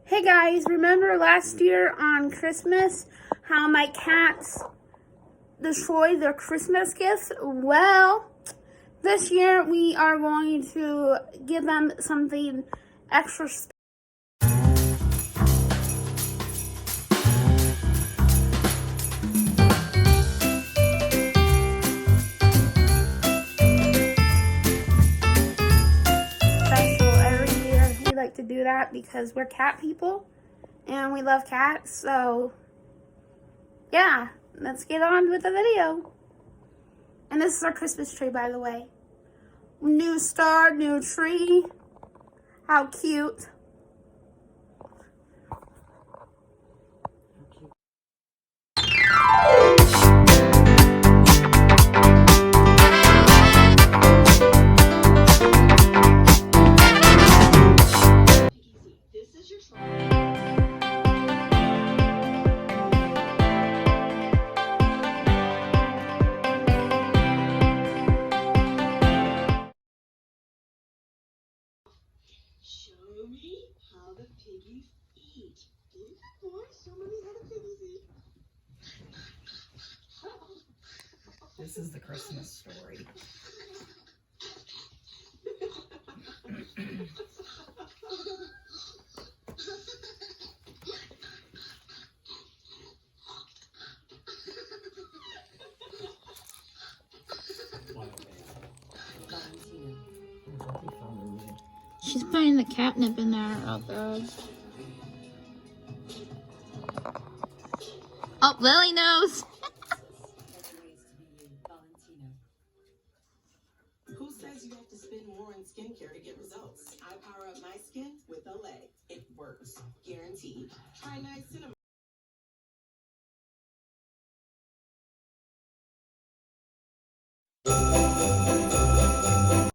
Hey guys, remember last year on Christmas how my cats destroyed their Christmas gifts? Well, this year we are going to give them something extra special. Every year we like to do that because we're cat people and we love cats. So yeah, let's get on with the video. And this is our Christmas tree, by the way. New star, new tree. How cute. Show me how the piggies eat. Good boy, show me how the piggies eat. This is the Christmas story. She's putting the catnip in there. Oh god. Oh, Lily knows. Who says you have to spend more on skincare to get results? I power up my skin with Olay. It works. Guaranteed. Try niacinamide.